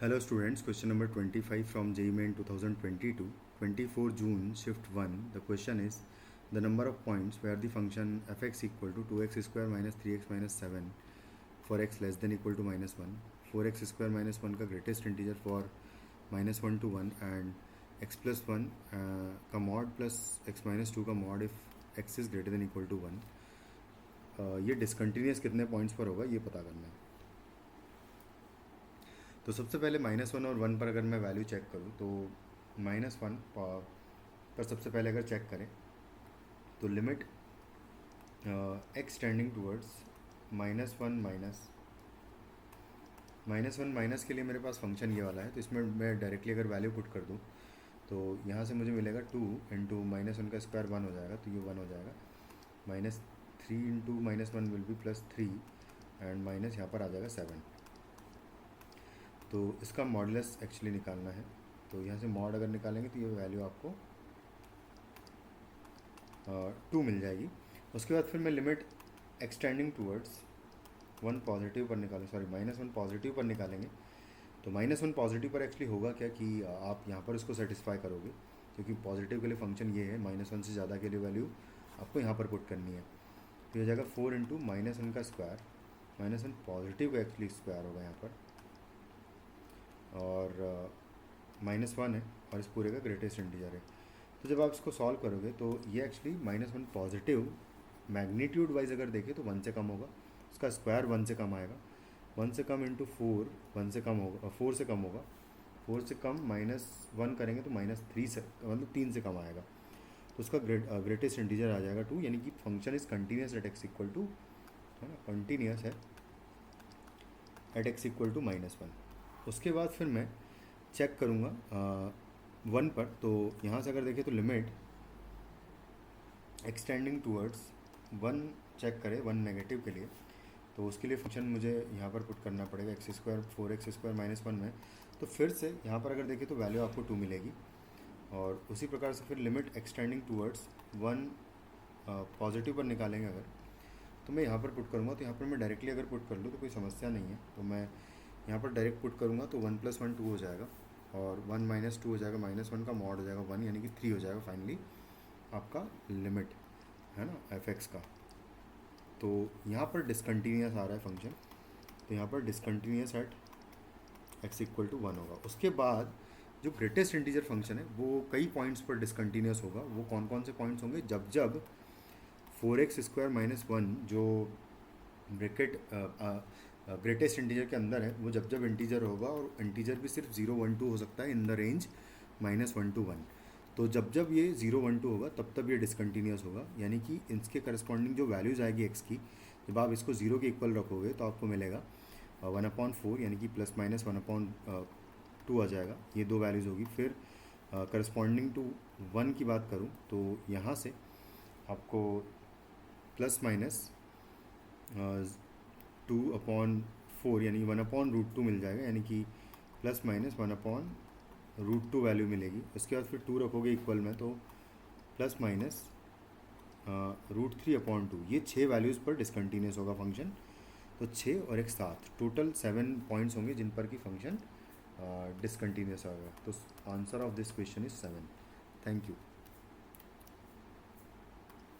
Hello students, question number 25 from JEE Main 2022, 24 June, shift 1. The question is the number of points where the function fx equal to 2x square minus 3x minus 7 for x less than equal to minus 1, 4x square minus 1 का greatest integer for minus 1 to 1 and x plus 1 का mod plus x minus 2 का mod if x is greater than equal to 1. ये discontinuous कितने points पर होगा ये पता करना है. तो सबसे पहले -1 और 1 पर अगर मैं वैल्यू चेक करूँ तो -1 पर सबसे पहले अगर चेक करें तो limit x tending towards -1 minus के लिए मेरे पास फंक्शन ये वाला है. तो इसमें मैं डायरेक्टली अगर वैल्यू पुट कर दूँ तो यहाँ से मुझे मिलेगा 2 इंटू -1 का स्क्वायर 1 हो जाएगा, तो ये 1 हो जाएगा. -3 into -1 will be +3 and minus यहाँ पर आ जाएगा 7. तो इसका मॉडुलस एक्चुअली निकालना है. तो यहाँ से मॉड अगर निकालेंगे तो ये वैल्यू आपको 2 मिल जाएगी. उसके बाद फिर मैं लिमिट एक्सटेंडिंग टूवर्ड्स 1 पॉजिटिव पर -1 पॉजिटिव पर निकालेंगे. तो -1 पॉजिटिव पर एक्चुअली होगा क्या कि आप यहाँ पर इसको सेटिस्फाई करोगे, क्योंकि पॉजिटिव के लिए फंक्शन ये है, -1 से ज़्यादा के लिए वैल्यू आपको यहाँ पर पुट करनी है. तो ये हो जाएगा 4 इंटू -1 का स्क्वायर, -1 पॉजिटिव का एक्चुअली स्क्वायर होगा यहाँ पर, और -1 है और इस पूरे का ग्रेटेस्ट इंटीजर है. तो जब आप इसको सॉल्व करोगे तो ये एक्चुअली -1 पॉजिटिव मैग्नीट्यूड वाइज अगर देखें तो 1 से कम होगा, उसका स्क्वायर 1 से कम आएगा, 1 से कम इंटू 4 1 से कम होगा, 4 से कम होगा, 4 से कम -1 करेंगे तो -3 से मतलब 3 से कम आएगा. तो उसका ग्रेटेस्ट इंटीजर आ जाएगा 2, यानी कि function is continuous at x equal to, है ना, कंटिन्यूस है एट एक्स इक्वल टू -1. उसके बाद फिर मैं चेक करूँगा 1 पर. तो यहाँ से अगर देखें तो लिमिट एक्सटेंडिंग टूवर्ड्स 1 चेक करें 1 नेगेटिव के लिए, तो उसके लिए फंक्शन मुझे यहाँ पर पुट करना पड़ेगा एक्स स्क्वायर 4x स्क्वायर -1 में. तो फिर से यहाँ पर अगर देखें तो वैल्यू आपको 2 मिलेगी. और उसी प्रकार से फिर लिमिट एक्सटेंडिंग टूवर्ड्स 1 पॉजिटिव पर निकालेंगे अगर, तो मैं यहाँ पर पुट करूँगा. तो यहाँ पर मैं डायरेक्टली अगर पुट कर लूँ तो कोई समस्या नहीं है. तो मैं यहाँ पर डायरेक्ट पुट करूँगा तो 1 + 1 2 हो जाएगा, और 1 - 2 हो जाएगा, -1 का मॉड हो जाएगा 1, यानी कि 3 हो जाएगा फाइनली आपका लिमिट, है ना, fx का. तो यहाँ पर डिसकंटिन्यूस आ रहा है फंक्शन, तो यहाँ पर discontinuous at x equal to 1 होगा. उसके बाद जो ग्रेटेस्ट इंटीजर फंक्शन है वो कई पॉइंट्स पर डिसकंटिन्यूस होगा. वो कौन कौन से पॉइंट्स होंगे? जब 4x स्क्वायर -1 जो ब्रैकेट ग्रेटेस्ट इंटीजर के अंदर है, वो जब इंटीजर होगा, और इंटीजर भी सिर्फ 0 1 2 हो सकता है इन द रेंज -1 to 1. तो जब ये 0 1 2 होगा तब ये डिसकंटिन्यूस होगा, यानी कि इसके करस्पॉन्डिंग जो वैल्यूज़ आएगी x की, जब आप इसको 0 के इक्वल रखोगे तो आपको मिलेगा 1/4, यानी कि +-1/2 आ जाएगा. ये दो वैल्यूज़ होगी. फिर करस्पॉन्डिंग टू 1 की बात करूँ तो यहाँ से आपको +-2/4 यानी 1/√2 मिल जाएगा, यानी कि +-1/√2 वैल्यू मिलेगी. उसके बाद फिर 2 रखोगे इक्वल में तो +-√3/2. ये 6 वैल्यूज़ पर डिसकंटिन्यूस होगा फंक्शन. तो 6 और एक 7 टोटल 7 पॉइंट्स होंगे जिन पर कि फंक्शन डिसकंटिन्यूस होगा. तो answer of this question is 7. Thank you.